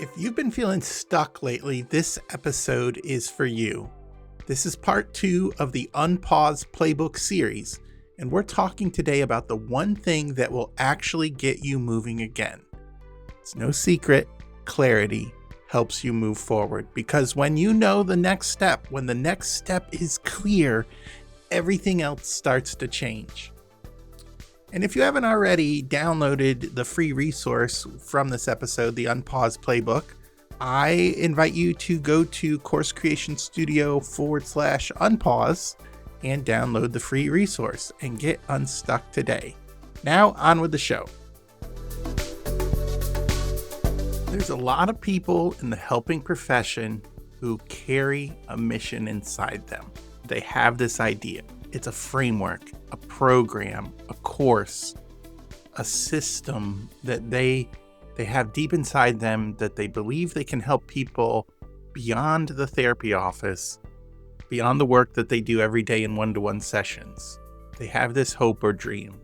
If you've been feeling stuck lately, this episode is for you. This is part 2 of the Unpause Playbook series, and we're talking today about the one thing that will actually get you moving again. It's no secret, clarity helps you move forward, because when you know the next step, when the next step is clear, everything else starts to change. And if you haven't already downloaded the free resource from this episode, the Unpause Playbook, I invite you to go to Course Creation Studio /Unpause and download the free resource and get unstuck today. Now on with the show. There's a lot of people in the helping profession who carry a mission inside them. They have this idea. It's a framework, a program, a course, a system that they have deep inside them that they believe they can help people beyond the therapy office, beyond the work that they do every day in one-to-one sessions. They have this hope or dream.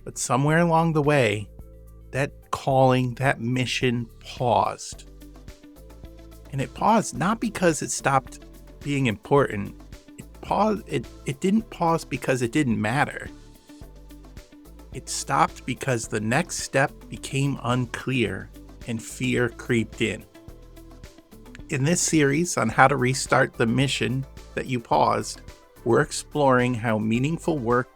But somewhere along the way, that calling, that mission paused. And it paused not because it stopped being important. It didn't pause because it didn't matter. It stopped because the next step became unclear and fear creeped in. In this series on how to restart the mission that you paused, we're exploring how meaningful work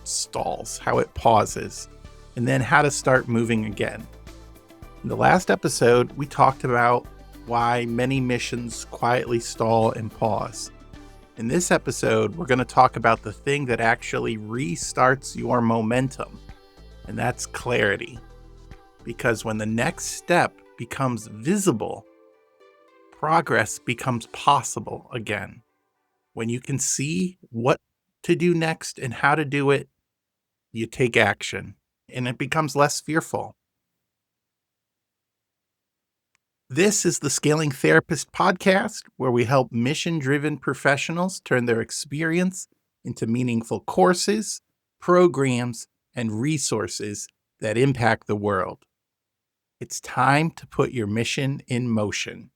stalls, how it pauses, and then how to start moving again. In the last episode, we talked about why many missions quietly stall and pause. In this episode, we're going to talk about the thing that actually restarts your momentum, and that's clarity. Because when the next step becomes visible, progress becomes possible again. When you can see what to do next and how to do it, you take action, and it becomes less fearful. This is the Scaling Therapist podcast, where we help mission-driven professionals turn their experience into meaningful courses, programs, and resources that impact the world. It's time to put your mission in motion.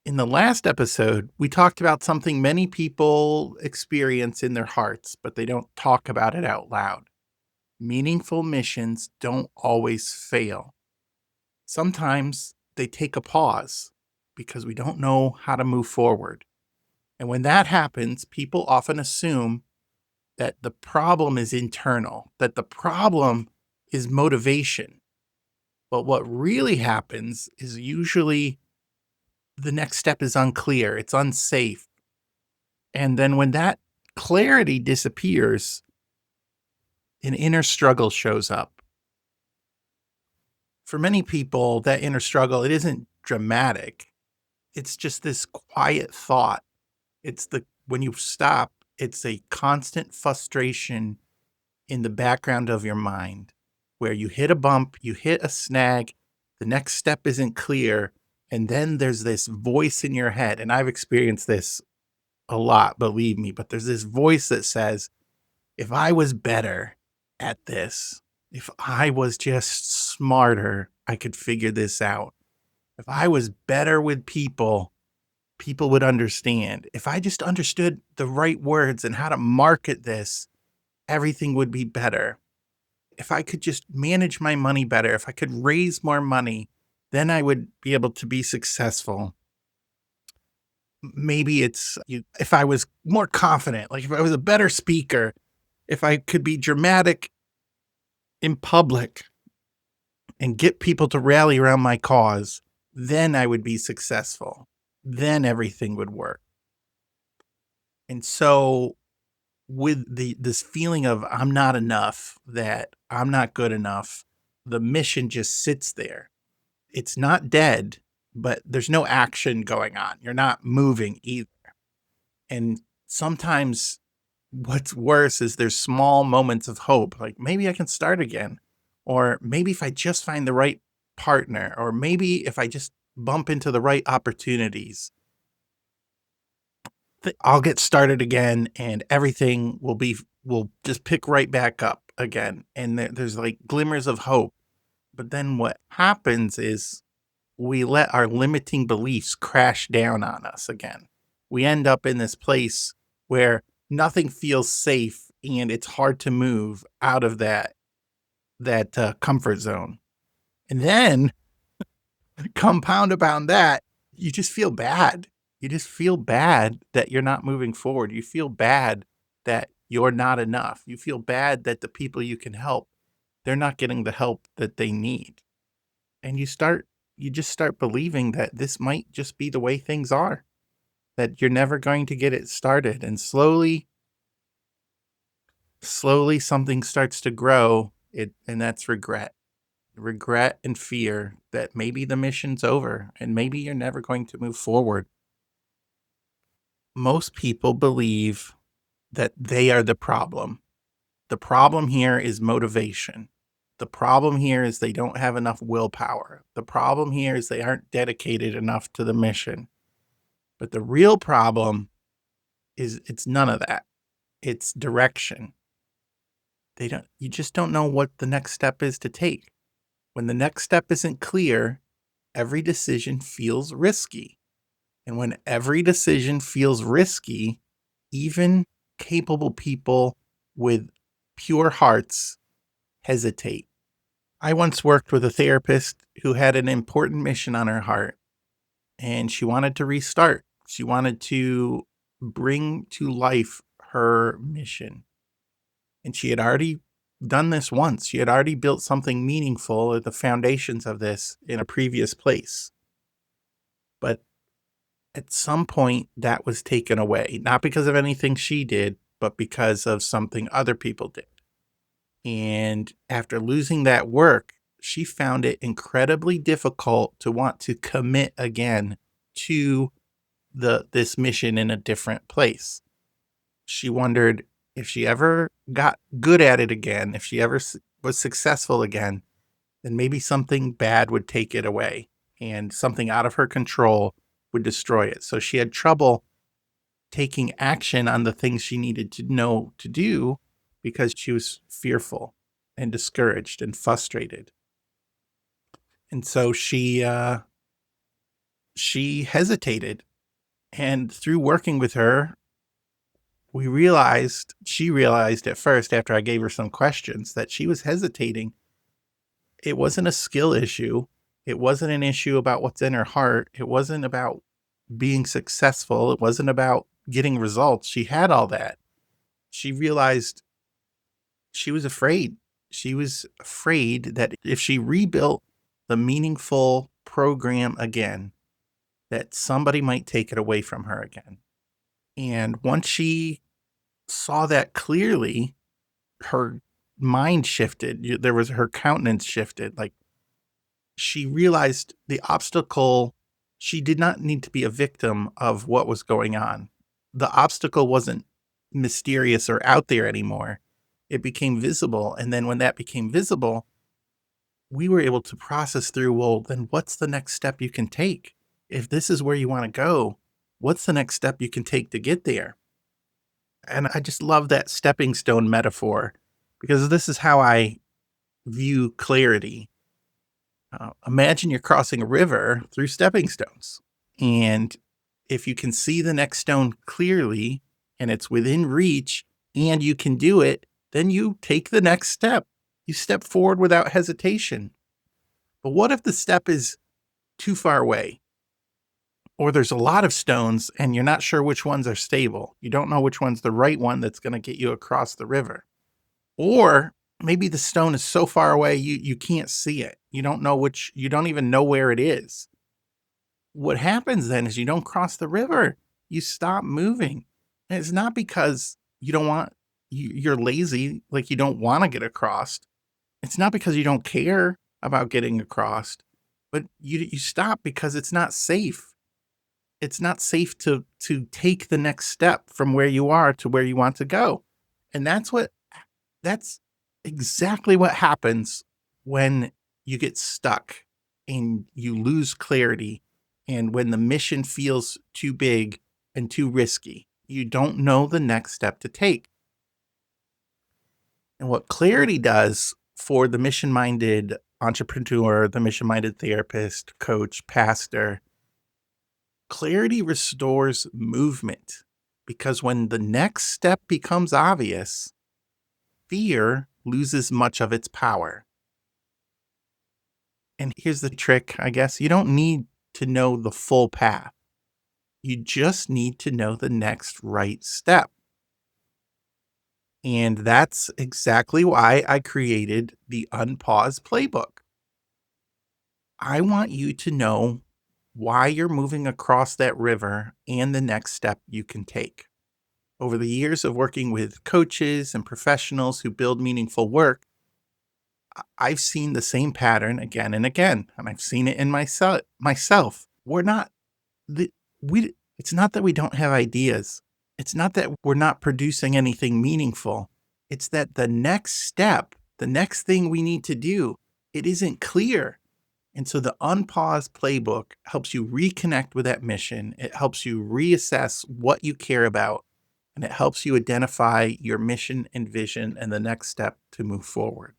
In the last episode, we talked about something many people experience in their hearts, but they don't talk about it out loud. Meaningful missions don't always fail. Sometimes they take a pause because we don't know how to move forward. And when that happens, people often assume that the problem is internal, that the problem is motivation. But what really happens is usually the next step is unclear, it's unsafe. And then when that clarity disappears, an inner struggle shows up. For many people, that inner struggle, it isn't dramatic. It's just this quiet thought. When you stop, it's a constant frustration in the background of your mind, where you hit a bump, you hit a snag, the next step isn't clear, and then there's this voice in your head, and I've experienced this a lot, believe me, but there's this voice that says, if I was better at this, if I was just smarter, I could figure this out. If I was better with people, people would understand. If I just understood the right words and how to market this, everything would be better. If I could just manage my money better, if I could raise more money, then I would be able to be successful. Maybe if I was more confident, like if I was a better speaker, if I could be dramatic in public and get people to rally around my cause, then I would be successful. Then everything would work. And so with this feeling of I'm not enough, that I'm not good enough, the mission just sits there. It's not dead, but there's no action going on. You're not moving either. And sometimes what's worse is there's small moments of hope, like maybe I can start again, or maybe if I just find the right partner, or maybe if I just bump into the right opportunities, I'll get started again and everything will be will just pick right back up again, and there's like glimmers of hope. But then what happens is we let our limiting beliefs crash down on us again. We end up in this place where nothing feels safe and it's hard to move out of that comfort zone. And then compound upon that, you just feel bad. You just feel bad that you're not moving forward. You feel bad that you're not enough. You feel bad that the people you can help, they're not getting the help that they need. And you just start believing that this might just be the way things are, that you're never going to get it started. And slowly something starts to grow, and that's regret and fear that maybe the mission's over and maybe you're never going to move forward. Most people believe that they are the problem. The problem here is motivation. The problem here is they don't have enough willpower. The problem here is they aren't dedicated enough to the mission. But the real problem is it's none of that. It's direction. You just don't know what the next step is to take. When the next step isn't clear, every decision feels risky. And when every decision feels risky, even capable people with pure hearts hesitate. I once worked with a therapist who had an important mission on her heart, and she wanted to restart. She wanted to bring to life her mission. And she had already done this once. She had already built something meaningful at the foundations of this in a previous place. But at some point, that was taken away, not because of anything she did, but because of something other people did. And after losing that work, she found it incredibly difficult to want to commit again to this mission in a different place. She wondered if she ever got good at it again, if she ever was successful again, then maybe something bad would take it away and something out of her control would destroy it. So she had trouble taking action on the things she needed to know to do because she was fearful and discouraged and frustrated. And so she hesitated. And through working with her, she realized at first, after I gave her some questions, that she was hesitating. It wasn't a skill issue. It wasn't an issue about what's in her heart. It wasn't about being successful. It wasn't about getting results. She had all that. She realized she was afraid. She was afraid that if she rebuilt the meaningful program again, that somebody might take it away from her again. And once she saw that clearly, her mind shifted. Her countenance shifted. Like, she realized the obstacle, she did not need to be a victim of what was going on. The obstacle wasn't mysterious or out there anymore. It became visible. And then when that became visible, we were able to process through, well, then what's the next step you can take? If this is where you want to go, what's the next step you can take to get there? And I just love that stepping stone metaphor because this is how I view clarity. Imagine you're crossing a river through stepping stones. And if you can see the next stone clearly and it's within reach and you can do it, then you take the next step. You step forward without hesitation. But what if the step is too far away? Or there's a lot of stones and you're not sure which ones are stable. You don't know which one's the right one that's going to get you across the river. Or maybe the stone is so far away you can't see it. You don't even know where it is. What happens then is you don't cross the river. You stop moving. And it's not because you're lazy, like you don't want to get across. It's not because you don't care about getting across, but you stop because it's not safe. It's not safe to take the next step from where you are to where you want to go. And that's exactly what happens when you get stuck and you lose clarity and when the mission feels too big and too risky. You don't know the next step to take. And what clarity does for the mission minded entrepreneur, the mission minded therapist, coach, pastor, clarity restores movement because when the next step becomes obvious, fear loses much of its power. And here's the trick, I guess you don't need to know the full path. You just need to know the next right step. And that's exactly why I created the Unpause Playbook. I want you to know why you're moving across that river and the next step you can take. Over the years of working with coaches and professionals who build meaningful work, I've seen the same pattern again and again, and I've seen it in myself. We're not the we it's not that we don't have ideas. It's not that we're not producing anything meaningful. It's that the next step, the next thing we need to do, it isn't clear. And so the Unpause Playbook helps you reconnect with that mission. It helps you reassess what you care about, and it helps you identify your mission and vision and the next step to move forward.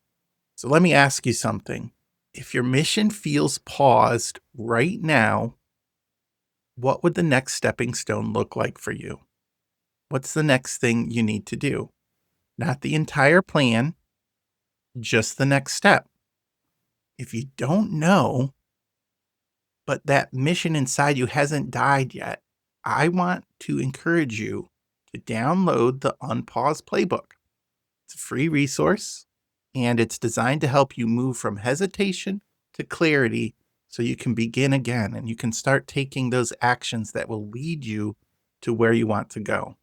So let me ask you something. If your mission feels paused right now, what would the next stepping stone look like for you? What's the next thing you need to do? Not the entire plan, just the next step. If you don't know, but that mission inside you hasn't died yet, I want to encourage you to download the Unpause Playbook. It's a free resource, and it's designed to help you move from hesitation to clarity so you can begin again and you can start taking those actions that will lead you to where you want to go.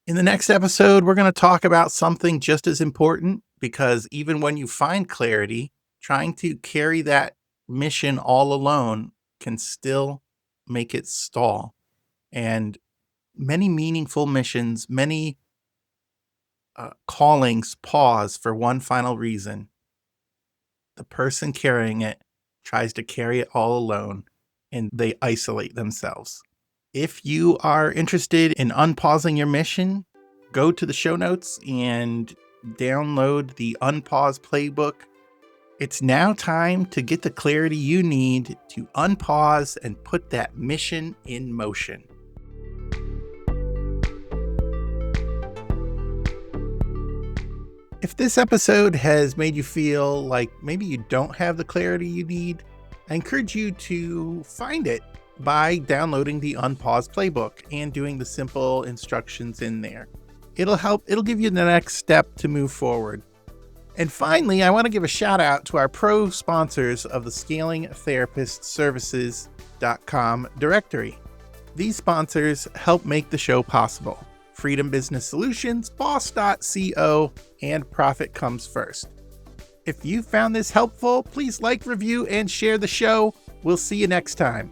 In the next episode, we're going to talk about something just as important because even when you find clarity, trying to carry that mission all alone can still make it stall. And many meaningful missions, many callings pause for one final reason. The person carrying it tries to carry it all alone and they isolate themselves. If you are interested in unpausing your mission, go to the show notes and download the Unpause Playbook. It's now time to get the clarity you need to unpause and put that mission in motion. If this episode has made you feel like maybe you don't have the clarity you need, I encourage you to find it by downloading the Unpause Playbook and doing the simple instructions in there. It'll give you the next step to move forward. And finally, I want to give a shout out to our pro sponsors of the ScalingTherapistServices.com directory. These sponsors help make the show possible. Freedom Business Solutions, Boss.co, and Profit Comes First. If you found this helpful, please like, review, and share the show. We'll see you next time.